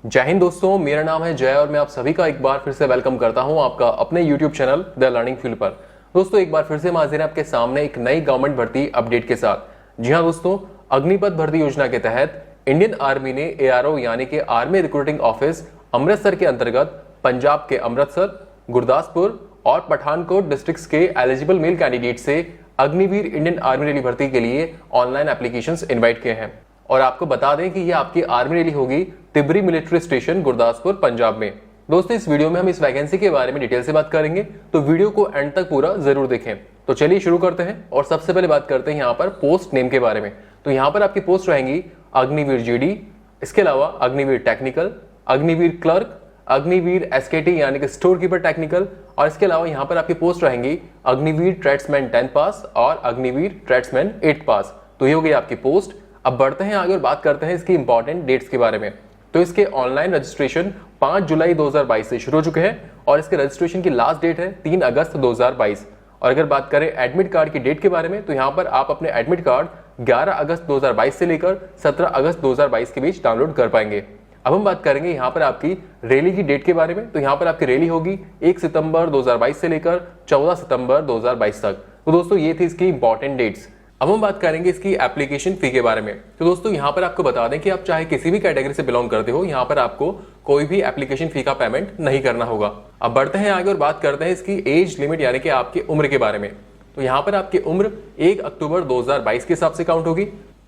जय हिंद दोस्तों, मेरा नाम है जय और मैं आप सभी का एक बार फिर से वेलकम करता हूं आपका अपने YouTube channel the learning field पर। दोस्तों एक बार फिर से हम हाजिर हैं आपके सामने एक नई गवर्नमेंट भर्ती अपडेट के साथ। जी हां दोस्तों, अग्निपथ भर्ती योजना के तहत इंडियन आर्मी ने ARO यानी कि आर्मी रिक्रूटिंग ऑफिस अमृतसर के अंतर्गत पंजाब के अमृतसर, गुरदासपुर और पठानकोट डिस्ट्रिक्ट्स के एलिजिबल मेल कैंडिडेट से अग्निवीर इंडियन आर्मी रैली भर्ती के लिए ऑनलाइन एप्लीकेशंस इनवाइट किए हैं। और आपको बता दें कि ये आपकी आर्मी रैली होगी तिब्री मिलिट्री स्टेशन गुरदासपुर पंजाब में। दोस्तों इस वीडियो में हम इस वैकेंसी के बारे में डिटेल से बात करेंगे, तो वीडियो को एंड तक पूरा जरूर देखें। तो चलिए शुरू करते हैं और सबसे पहले बात करते हैं यहाँ पर पोस्ट नेम के बारे में। तो यहाँ पर आपकी पोस्ट रहेंगी अग्निवीर GD, इसके अलावा Agniveer technical, Agniveer clerk, Agniveer SKT यानी कि स्टोर कीपर टेक्निकल, और इसके अलावा यहाँ पर आपकी पोस्ट रहेंगी अग्निवीर ट्रेड्समैन 10th पास और अग्निवीर ट्रेड्समैन 8th पास। तो ये हो गई आपकी पोस्ट। अब बढ़ते हैं आगे और बात करते हैं इसकी इंपॉर्टेंट डेट्स के बारे में। तो इसके ऑनलाइन रजिस्ट्रेशन 5 जुलाई 2022 से शुरू हो चुके हैं और इसके रजिस्ट्रेशन की लास्ट डेट है 3 अगस्त 2022। और अगर बात करें एडमिट कार्ड की डेट के बारे में, तो यहाँ पर आप अपने एडमिट कार्ड 11 अगस्त 2022 से लेकर 17 अगस्त 2022 के बीच डाउनलोड कर पाएंगे। अब हम बात करेंगे यहाँ पर आपकी रैली की डेट के बारे में। तो यहाँ पर आपकी रैली होगी 1 सितंबर 2022 से लेकर 14 सितंबर 2022 तक। तो दोस्तों ये थी इसकी इंपॉर्टेंट डेट्स। अब हम बात करेंगे इसकी एप्लीकेशन फी के बारे में। तो दोस्तों यहाँ पर आपको बता दें कि आप चाहे किसी भी कैटेगरी से बिलोंग करते हो, यहाँ पर आपको कोई भी एप्लीकेशन फी का पेमेंट नहीं करना होगा। अब बढ़ते हैं आगे और बात करते हैं इसकी एज लिमिट यानी कि आपकी उम्र के बारे में। तो यहाँ पर आपकी उम्र 1 अक्टूबर 2022 के हिसाब से काउंट होगी।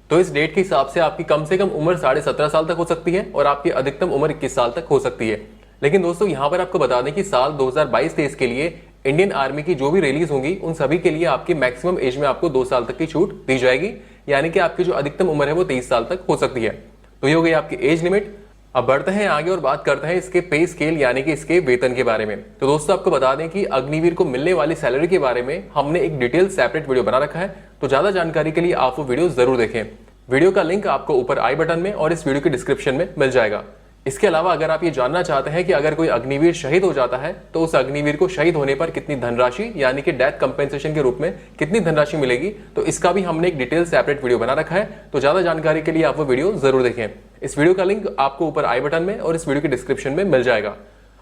तो इस डेट के हिसाब से आपकी कम से कम उम्र 17.5 साल तक हो सकती है और आपकी अधिकतम उम्र 21 साल तक हो सकती है। लेकिन दोस्तों यहाँ पर आपको बता दें कि साल 2022-23 के लिए इंडियन आर्मी की जो भी रैलीज होंगी उन सभी के लिए आपकी मैक्सिमम एज में आपको 2 साल तक की छूट दी जाएगी, यानी कि आपकी जो अधिकतम उम्र है वो 23 साल तक हो सकती है। तो ये हो गई आपकी एज लिमिट। अब बढ़ते हैं आगे और बात करते हैं इसके पे स्केल यानी कि इसके वेतन के बारे में। तो दोस्तों आपको बता दें कि अग्निवीर को मिलने वाली सैलरी के बारे में हमने एक डिटेल सेपरेट वीडियो बना रखा है, तो ज्यादा जानकारी के लिए आप वो वीडियो जरूर देखें। वीडियो का लिंक आपको ऊपर आई बटन में और इस वीडियो के डिस्क्रिप्शन में मिल जाएगा। इसके अलावा अगर आप ये जानना चाहते हैं कि अगर कोई अग्निवीर शहीद हो जाता है तो उस अग्निवीर को शहीद होने पर कितनी धनराशि यानी कि डेथ कंपेंसेशन के रूप में कितनी धनराशि मिलेगी, तो इसका भी हमने एक डिटेल सेपरेट वीडियो बना रखा है। तो ज्यादा जानकारी के लिए आप वो वीडियो जरूर देखें। इस वीडियो का लिंक आपको ऊपर आई बटन में और इस वीडियो के डिस्क्रिप्शन में मिल जाएगा।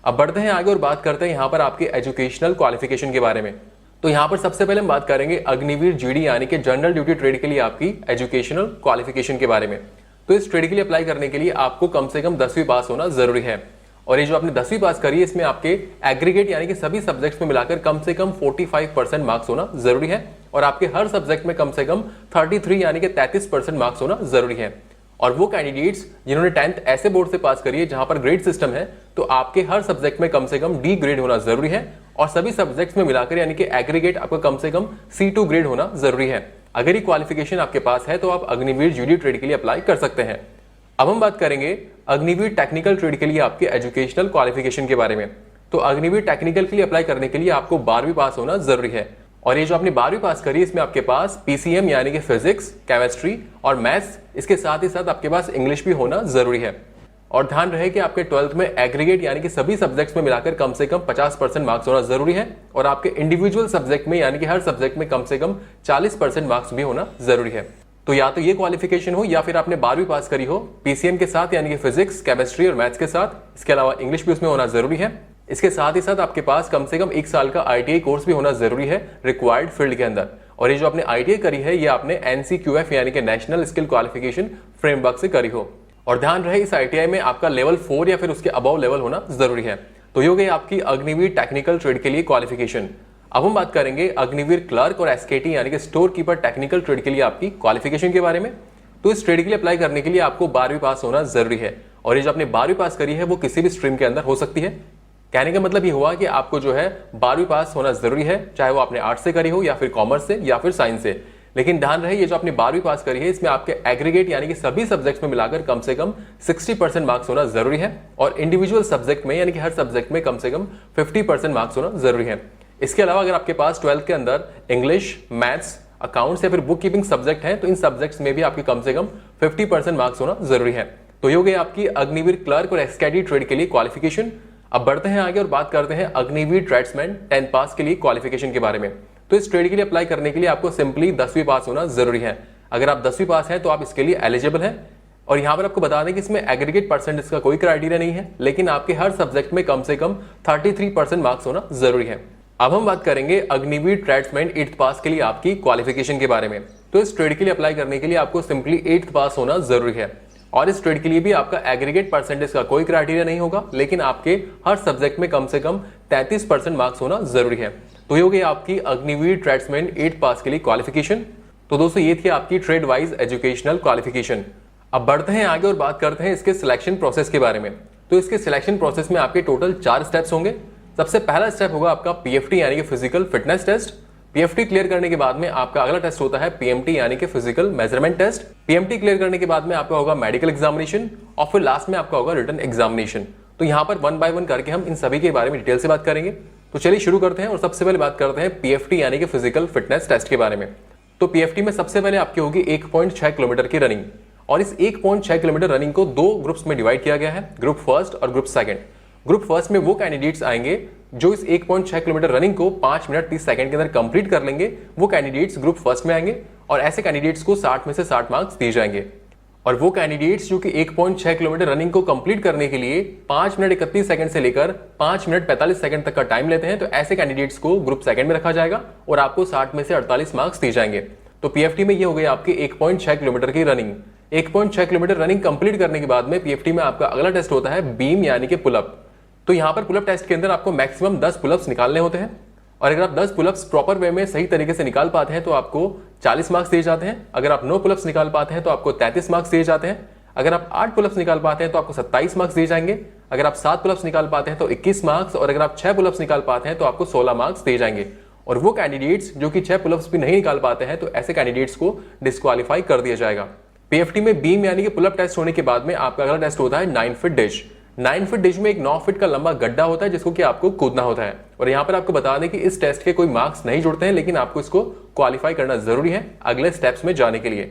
अब बढ़ते हैं आगे और बात करते हैं यहाँ पर आपके एजुकेशनल क्वालिफिकेशन के बारे में। तो यहाँ पर सबसे पहले हम बात करेंगे अग्निवीर GD यानी कि जनरल ड्यूटी ट्रेड के लिए आपकी एजुकेशनल क्वालिफिकेशन के बारे में। तो इस ट्रेड के लिए अप्लाई करने के लिए आपको कम से कम 10वीं पास होना जरूरी है। और ये जो आपने 10वीं पास करी है इसमें आपके एग्रीगेट यानी कि सभी सब्जेक्ट्स में मिलाकर कम से कम 45% मार्क्स होना जरूरी है और आपके हर सब्जेक्ट में कम से कम 33 यानी कि 33% मार्क्स होना जरूरी है। और वो कैंडिडेट्स जिन्होंने 10th ऐसे बोर्ड से पास करी है जहां पर ग्रेड सिस्टम है, तो आपके हर सब्जेक्ट में कम से कम D ग्रेड होना जरूरी है और सभी सब्जेक्ट्स में मिलाकर यानी कि एग्रीगेट आपका कम से कम C2 ग्रेड होना जरूरी है। अगर ये क्वालिफिकेशन आपके पास है तो आप अग्निवीर GD ट्रेड के लिए अप्लाई कर सकते हैं। अब हम बात करेंगे अग्निवीर टेक्निकल ट्रेड के लिए आपके एजुकेशनल क्वालिफिकेशन के बारे में। तो अग्निवीर टेक्निकल के लिए अप्लाई करने के लिए आपको 12वीं पास होना जरूरी है और ये जो आपने 12वीं पास करी इसमें आपके पास PCM यानी कि फिजिक्स, केमिस्ट्री और मैथ्स, इसके साथ ही साथ आपके पास इंग्लिश भी होना जरूरी है। और ध्यान रहे कि आपके 12th में एग्रीगेट यानी कि सभी सब्जेक्ट्स में मिलाकर कम से कम 50% मार्क्स होना जरूरी है और आपके इंडिविजुअल सब्जेक्ट में यानी कि हर सब्जेक्ट में कम से कम 40% मार्क्स भी होना जरूरी है। तो या तो ये क्वालिफिकेशन हो या फिर आपने 12वीं पास करी हो PCM के साथ यानी कि फिजिक्स, केमिस्ट्री और मैथ्स के साथ, इसके अलावा इंग्लिश भी उसमें होना जरूरी है। इसके साथ ही साथ आपके पास कम से कम 1 साल का ITI कोर्स भी होना जरूरी है रिक्वायर्ड फील्ड के अंदर। और ये जो आपने ITI करी है ये आपने NCQF यानी कि नेशनल स्किल क्वालिफिकेशन फ्रेमवर्क से करी हो। और ध्यान रहे इस ITI में आपका लेवल 4 या फिर उसके अबव लेवल होना जरूरी है। तो ये हो गई आपकी अग्निवीर टेक्निकल ट्रेड के लिए क्वालिफिकेशन। अब हम बात करेंगे अग्निवीर क्लर्क और SKT यानी कि स्टोर कीपर टेक्निकल ट्रेड के लिए आपकी क्वालिफिकेशन के बारे में। तो इस ट्रेड के लिए अप्लाई करने के लिए आपको 12वीं पास होना जरूरी है और ये जो आपने 12वीं पास करी है वो किसी भी स्ट्रीम के अंदर हो सकती है। कहने का मतलब ये हुआ कि आपको जो है 12वीं पास होना जरूरी है, चाहे वो आपने आर्ट्स से करी हो या फिर कॉमर्स से या फिर साइंस से। लेकिन ध्यान रहे ये जो आपने 12वीं पास करी है इसमें आपके एग्रीगेट यानी कि सभी सब्जेक्ट्स में मिलाकर कम से कम 60% मार्क्स होना जरूरी है और इंडिविजुअल सब्जेक्ट में यानी कि हर सब्जेक्ट में कम से कम 50% मार्क्स होना जरूरी है। इसके अलावा अगर आपके पास 12th के अंदर इंग्लिश, मैथ्स, अकाउंट्स या फिर बुक कीपिंग सब्जेक्ट है तो इन सब्जेक्ट्स में भी आपके कम से कम 50% मार्क्स होना जरूरी है। तो ये हो गई आपकी अग्निवीर क्लर्क और SKT ट्रेड के लिए क्वालिफिकेशन। अब बढ़ते हैं आगे और बात करते हैं अग्निवीर ट्रेड्समैन 10th पास के लिए क्वालिफिकेशन के बारे में। तो इस ट्रेड के लिए अप्लाई करने के लिए आपको सिंपली 10वीं पास होना जरूरी है। अगर आप 10वीं पास हैं तो आप इसके लिए एलिजिबल हैं। और यहाँ पर आपको बता दें कि इसमें एग्रीगेट परसेंटेज का कोई क्राइटेरिया नहीं है, लेकिन आपके हर सब्जेक्ट में कम से कम 33% मार्क्स होना जरूरी है। अब हम बात करेंगे अग्निवीर ट्रेड्समैन 8th पास के लिए आपकी क्वालिफिकेशन के बारे में। तो इस ट्रेड के लिए अप्लाई करने के लिए आपको सिंपली 8th पास होना जरूरी है, और इस ट्रेड के लिए भी आपका एग्रीगेट परसेंटेज का कोई क्राइटेरिया नहीं होगा, लेकिन आपके हर सब्जेक्ट में कम से कम 33% मार्क्स होना जरूरी है। तो ये हो गई आपकी अग्निवीर ट्रेड्समैन 8th पास के लिए क्वालिफिकेशन। तो दोस्तों ये थी आपकी ट्रेड वाइज एजुकेशनल क्वालिफिकेशन। अब बढ़ते हैं आगे और बात करते हैं इसके सिलेक्शन प्रोसेस के बारे में। तो इसके सिलेक्शन प्रोसेस में आपके टोटल 4 स्टेप्स होंगे। सबसे पहला स्टेप होगा आपका पीएफटी यानी कि physical fitness test. PFT clear करने के बाद में आपका अगला टेस्ट होता है पीएमटी यानी कि physical measurement test. PMT clear करने के बाद में आपका होगा मेडिकल एग्जामिनेशन, और फिर लास्ट में आपका होगा रिटन एग्जामिनेशन। तो यहाँ पर 1 बाय 1 करके हम इन सभी के बारे में डिटेल से बात करेंगे। तो चलिए शुरू करते हैं और सबसे पहले बात करते हैं पीएफटी यानी कि फिजिकल फिटनेस टेस्ट के बारे में। तो पीएफटी में सबसे पहले आपकी होगी 1.6 किलोमीटर की रनिंग, और इस 1.6 किलोमीटर रनिंग को 2 ग्रुप्स में डिवाइड किया गया है, ग्रुप फर्स्ट और ग्रुप सेकंड। ग्रुप फर्स्ट में वो कैंडिडेट्स आएंगे जो इस 1.6 किलोमीटर रनिंग को 5 मिनट 30 सेकंड के अंदर कंप्लीट कर लेंगे, वो कैंडिडेट्स ग्रुप फर्स्ट में आएंगे, और ऐसे कैंडिडेट्स को 60 में से 60 मार्क्स दिए जाएंगे। और वो कैंडिडेट्स जो कि 1.6 किलोमीटर रनिंग को कंप्लीट करने के लिए 5 मिनट 31 सेकंड से लेकर 5 मिनट 45 सेकंड तक का टाइम लेते हैं, तो ऐसे कैंडिडेट्स को ग्रुप सेकंड में रखा जाएगा और आपको 60 में से 48 मार्क्स दिए जाएंगे। तो पीएफटी में ये हो गई आपकी 1.6 किलोमीटर की रनिंग। 1.6 किलोमीटर रनिंग कंप्लीट करने के बाद में पीएफटी में आपका अगला टेस्ट होता है बीम यानी कि पुलअप। तो यहाँ पर पुलअप टेस्ट के अंदर आपको मैक्सिमम 10 पुलअप्स निकालने होते हैं, और अगर आप 10 पुलअप्स प्रॉपर वे में सही तरीके से निकाल पाते हैं तो आपको 40 मार्क्स दिए जाते हैं। अगर आप 9 पुलअप्स निकाल पाते हैं तो आपको 33 मार्क्स दिए जाते हैं। अगर आप 8 पुलअप्स निकाल पाते हैं तो आपको 27 मार्क्स दिए जाएंगे। अगर आप 7 पुलअप्स निकाल पाते हैं तो 21 मार्क्स, और अगर आप 6 पुलअप्स निकाल पाते हैं तो आपको 16 मार्क्स दिए जाएंगे। और वो कैंडिडेट्स जो कि 6 पुलअप्स भी नहीं निकाल पाते हैं तो ऐसे कैंडिडेट्स को डिस्क्वालीफाई कर दिया जाएगा। पीएफटी में बीम यानी कि पुलअप टेस्ट होने के बाद में आपका अगला टेस्ट होता है 9 फीट डिश। 9 फीट डिश में एक 9 फीट का लंबा गड्ढा होता है जिसको कि आपको कूदना होता है। और यहाँ पर आपको बता दें कि इस टेस्ट के कोई मार्क्स नहीं जुड़ते हैं, लेकिन आपको इसको क्वालिफाई करना जरूरी है अगले स्टेप्स में जाने के लिए।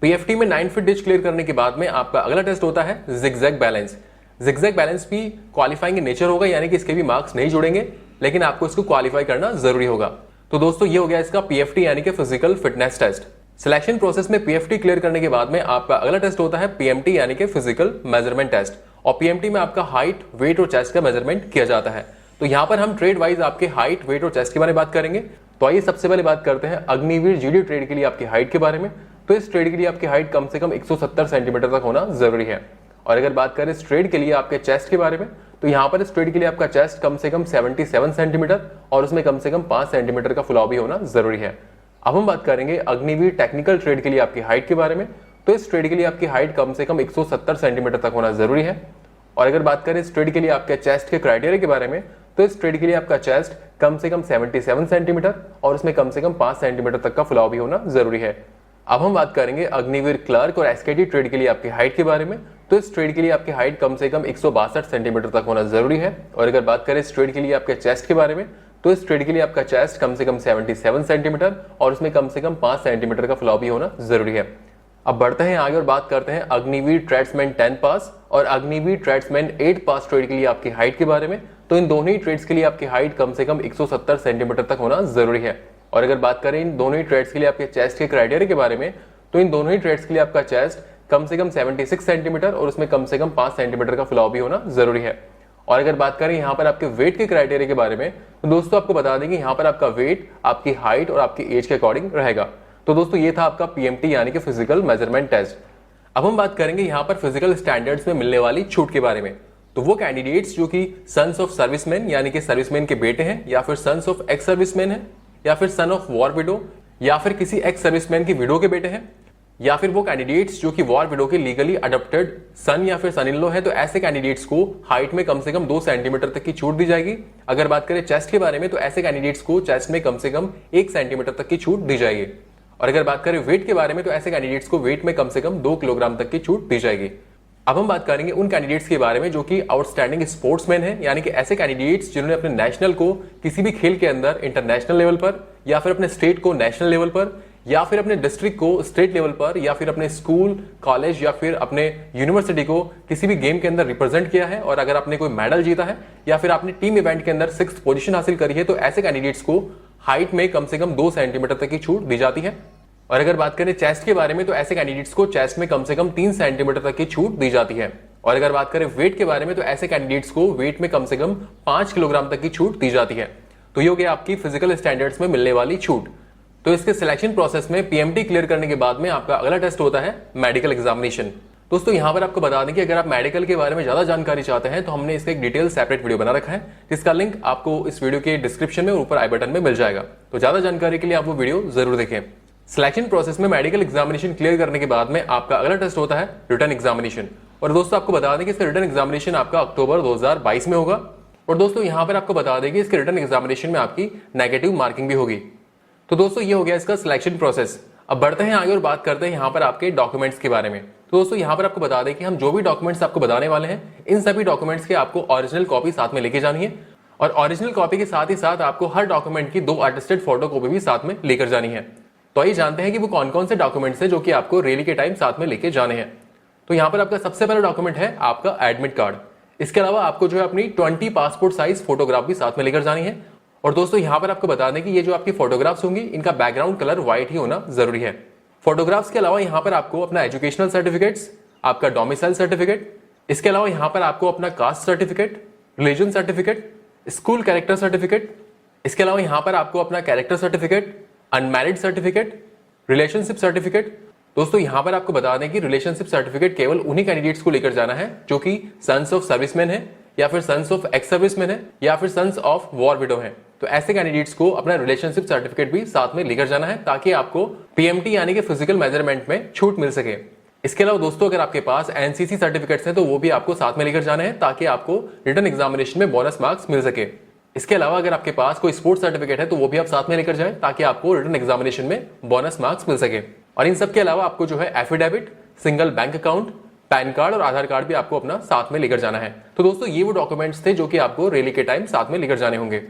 पीएफटी में 9 फीट डिश क्लियर करने के बाद में आपका अगला टेस्ट होता है जिगजैग बैलेंस। जिगजैग बैलेंस भी क्वालिफाइंग नेचर होगा, यानी कि इसके भी मार्क्स नहीं जुड़ेंगे, लेकिन आपको इसको क्वालिफाई करना जरूरी होगा। तो दोस्तों ये हो गया इसका पीएफटी यानी कि physical fitness test. Selection process में पीएफटी क्लियर करने के बाद में आपका अगला टेस्ट होता है पीएमटी यानी कि फिजिकल मेजरमेंट टेस्ट, और पीएमटी में आपका हाइट, वेट और चेस्ट का मेजरमेंट किया जाता है। तो यहाँ पर हम ट्रेड वाइज आपके हाइट, वेट और चेस्ट के बारे में बात करेंगे। तो आइए सबसे पहले बात करते हैं अग्निवीर जीडी ट्रेड के लिए आपकी हाइट के बारे में। तो इस ट्रेड के लिए आपकी हाइट कम से कम 170 सेंटीमीटर तक होना जरूरी है। और अगर बात करें इस ट्रेड के लिए आपके चेस्ट के बारे में, तो यहाँ पर इस ट्रेड के लिए आपका चेस्ट कम से कम 77 सेंटीमीटर और उसमें कम से कम 5 सेंटीमीटर का फुलाव भी होना जरूरी है। अब हम बात करेंगे अग्निवीर टेक्निकल ट्रेड के लिए आपकी हाइट के बारे में। तो इस ट्रेड के लिए आपकी हाइट कम से कम 170 सेंटीमीटर तक होना जरूरी है। और अगर बात करें इस ट्रेड के लिए आपके चेस्ट के क्राइटेरिया के बारे में, तो इस ट्रेड के लिए आपका चेस्ट कम से कम 77 सेंटीमीटर और उसमें कम से कम 5 सेंटीमीटर तक का फुलाव भी होना जरूरी है। अब हम बात करेंगे अग्निवीर क्लर्क और एसकेटी ट्रेड के लिए आपकी हाइट के बारे में। तो इस ट्रेड के लिए आपकी हाइट कम से कम 162 सेंटीमीटर तक होना जरूरी है। और अगर बात करें इस ट्रेड के लिए आपके चेस्ट के बारे में, तो इस ट्रेड के लिए आपका चेस्ट कम से कम 77 सेंटीमीटर और उसमें कम से कम 5 सेंटीमीटर का फुलाव भी होना जरूरी है। अब बढ़ते हैं आगे और बात करते हैं अग्निवीर ट्रेड्समैन 10 पास और अग्निवीर ट्रेड्समैन 8 पास ट्रेड के लिए आपकी हाइट के बारे में। तो इन दोनों ही ट्रेड्स के लिए आपकी हाइट कम से कम 170 सेंटीमीटर तक होना जरूरी है। और अगर बात करें इन दोनों ही ट्रेड्स के लिए आपके चेस्ट के क्राइटेरिया के बारे में, तो इन दोनों ही ट्रेड्स के लिए आपका चेस्ट कम से कम 76 सेंटीमीटर और उसमें कम से कम 5 सेंटीमीटर का फुलाव भी होना जरूरी है। और अगर बात करें यहाँ पर आपके वेट के क्राइटेरिया के बारे में, तो दोस्तों आपको बता दें कि यहाँ पर आपका वेट आपकी हाइट और आपकी एज के अकॉर्डिंग रहेगा। तो दोस्तों ये था आपका पीएमटी यानी कि फिजिकल मेजरमेंट टेस्ट। अब हम बात करेंगे यहाँ पर फिजिकल स्टैंडर्ड्स में मिलने वाली छूट के बारे में। तो वो कैंडिडेट्स जो कि सन्स ऑफ सर्विसमैन यानी कि सर्विसमैन के बेटे हैं, या फिर सन्स ऑफ एक्स सर्विसमैन है, या फिर सन ऑफ वॉर विडो, या फिर किसी एक्स सर्विसमैन की विडो के बेटे हैं, या फिर वो कैंडिडेट्स जो कि वॉर विडो के लीगली अडॉप्टेड सन या फिर सन इन लॉ है, तो ऐसे कैंडिडेट्स को हाइट में कम से कम 2 सेंटीमीटर तक की छूट दी जाएगी। अगर बात करें चेस्ट के बारे में, तो ऐसे कैंडिडेट्स को चेस्ट में कम से कम 1 सेंटीमीटर तक की छूट दी जाएगी। और अगर बात करें वेट के बारे में, तो ऐसे कैंडिडेट्स को वेट में कम से कम 2 किलोग्राम तक की छूट दी जाएगी। अब हम बात करेंगे उन कैंडिडेट्स के बारे में जो कि आउटस्टैंडिंग स्पोर्ट्समैन हैं, यानी कि ऐसे कैंडिडेट्स जिन्होंने अपने नेशनल को किसी भी खेल के अंदर इंटरनेशनल लेवल पर, या फिर अपने स्टेट को नेशनल लेवल पर, या फिर अपने डिस्ट्रिक्ट को स्टेट लेवल पर, या फिर अपने स्कूल, कॉलेज या फिर अपने यूनिवर्सिटी को किसी भी गेम के अंदर रिप्रेजेंट किया है, और अगर आपने कोई मेडल जीता है या फिर आपने टीम इवेंट के अंदर 6th पोजीशन हासिल करी है, तो ऐसे कैंडिडेट्स को हाइट में कम से कम 2 सेंटीमीटर तक की छूट दी जाती है। और अगर बात करें चेस्ट के बारे में तो ऐसे कैंडिडेट्स को चेस्ट में कम से कम 3 सेंटीमीटर तक की छूट दी जाती है। और अगर बात करें वेट के बारे में तो ऐसे कैंडिडेट्स को वेट में कम से कम 5 किलोग्राम तक की छूट दी जाती है। तो ये हो गया आपकी फिजिकल स्टैंडर्ड्स में मिलने वाली छूट। तो इसके सिलेक्शन प्रोसेस में पीएमटी क्लियर करने के बाद में आपका अगला टेस्ट होता है मेडिकल एग्जामिनेशन। दोस्तों यहां पर आपको बता दें कि अगर आप मेडिकल के बारे में ज्यादा जानकारी चाहते हैं तो हमने इसका एक डिटेल सेपरेट वीडियो बना रखा है, जिसका लिंक आपको इस वीडियो के डिस्क्रिप्शन में और ऊपर आई बटन में मिल जाएगा। तो ज्यादा जानकारी के लिए आप वो वीडियो जरूर देखें। सिलेक्शन प्रोसेस में मेडिकल एग्जामिनेशन क्लियर करने के बाद में आपका अगला टेस्ट होता है रिटन एग्जामिनेशन। और दोस्तों आपको बता दें कि इसका रिटन एग्जामिनेशन आपका अक्टूबर 2022 में होगा। और दोस्तों यहां पर आपको बता दें कि इसके रिटन एग्जामिनेशन में आपकी नेगेटिव मार्किंग भी होगी। तो दोस्तों ये हो गया इसका सिलेक्शन प्रोसेस। अब बढ़ते हैं आगे और बात करते हैं यहाँ पर आपके डॉक्यूमेंट्स के बारे में। तो दोस्तों यहाँ पर आपको बता दें कि हम जो भी डॉक्यूमेंट्स आपको बताने वाले हैं, इन सभी डॉक्यूमेंट्स के आपको ओरिजिनल कॉपी साथ में लेके जानी है। और ओरिजिनल कॉपी के साथ ही साथ आपको हर डॉक्यूमेंट की 2 अटेस्टेड फोटो कॉपी भी साथ में लेकर जानी है। तो आइए जानते हैं कि वो कौन कौन से डॉक्यूमेंट्स हैं जो कि आपको रैली के टाइम साथ में लेके जाने हैं। तो यहाँ पर आपका सबसे पहला डॉक्यूमेंट है आपका एडमिट कार्ड। इसके अलावा आपको जो है अपनी 20 पासपोर्ट साइज फोटोग्राफ भी साथ में लेकर जानी है। और दोस्तों यहाँ पर आपको बता दें कि ये जो आपकी फोटोग्राफ्स होंगी, इनका बैकग्राउंड कलर व्हाइट ही होना जरूरी है। फोटोग्राफ्स के अलावा यहाँ पर आपको अपना एजुकेशनल सर्टिफिकेट्स, आपका डोमिसाइल सर्टिफिकेट, इसके अलावा यहाँ पर आपको अपना caste certificate, religion certificate, school character certificate, इसके अलावा यहाँ पर आपको अपना character certificate, unmarried certificate, relationship certificate. दोस्तों यहाँ पर आपको बता दें कि रिलेशनशिप सर्टिफिकेट केवल उन्हीं कैंडिडेट्स को लेकर जाना है जो कि सन्स ऑफ सर्विसमैन है, या फिर सन्स ऑफ एक्स सर्विसमैन है, या फिर सन्स ऑफ वॉर विडो है। तो ऐसे कैंडिडेट्स को अपना रिलेशनशिप सर्टिफिकेट भी साथ में लेकर जाना है ताकि आपको पीएमटी यानी कि फिजिकल मेजरमेंट में छूट मिल सके। इसके अलावा दोस्तों अगर आपके पास एनसीसी सर्टिफिकेट्स हैं तो वो भी आपको साथ में लेकर जाना है ताकि आपको रिटन एग्जामिनेशन में बोनस मार्क्स मिल सके। इसके अलावा अगर आपके पास कोई स्पोर्ट्स सर्टिफिकेट है तो वो भी आप साथ में लेकर जाएं ताकि आपको रिटन एग्जामिनेशन में बोनस मार्क्स मिल सके। और इन सब के अलावा आपको जो है affidavit, single bank account, pan card और आधार कार्ड भी आपको अपना साथ में लेकर जाना है। तो दोस्तों ये वो डॉक्यूमेंट्स थे जो कि आपको रैली के टाइम साथ में लेकर जाने होंगे।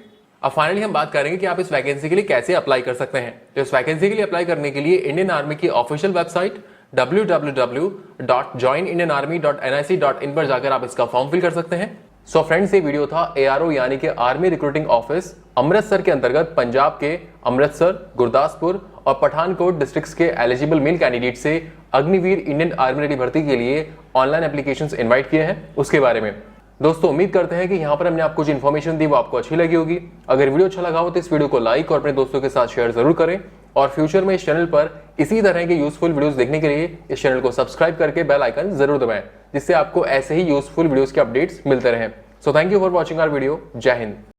अब फाइनली हम बात करेंगे कि आप इस वैकेंसी के लिए कैसे अप्लाई कर सकते हैं। तो इस वैकेंसी के लिए अप्लाई करने के लिए इंडियन आर्मी की ऑफिशियल वेबसाइट www.joinindianarmy.nic.in पर जाकर आप इसका फॉर्म फिल कर सकते हैं। सो फ्रेंड्स, ये वीडियो था ARO यानी कि आर्मी रिक्रूटिंग ऑफिस अमृतसर के अंतर्गत पंजाब के अमृतसर, गुरदासपुर और पठानकोट डिस्ट्रिक्ट्स के एलिजिबल मेल कैंडिडेट से अग्निवीर इंडियन आर्मी भर्ती के लिए ऑनलाइन एप्लीकेशंस इनवाइट किए हैं उसके बारे में। दोस्तों उम्मीद करते हैं कि यहाँ पर हमने आपको जो इन्फॉर्मेशन दी वो आपको अच्छी लगी होगी। अगर वीडियो अच्छा लगा हो तो इस वीडियो को लाइक और अपने दोस्तों के साथ शेयर जरूर करें। और फ्यूचर में इस चैनल पर इसी तरह के यूजफुल वीडियोस देखने के लिए इस चैनल को सब्सक्राइब करके बेल आइकन जरूर दबाएं, जिससे आपको ऐसे ही यूजफुल वीडियोस के अपडेट्स मिलते रहें। So thank you for watching our video. जय हिंद।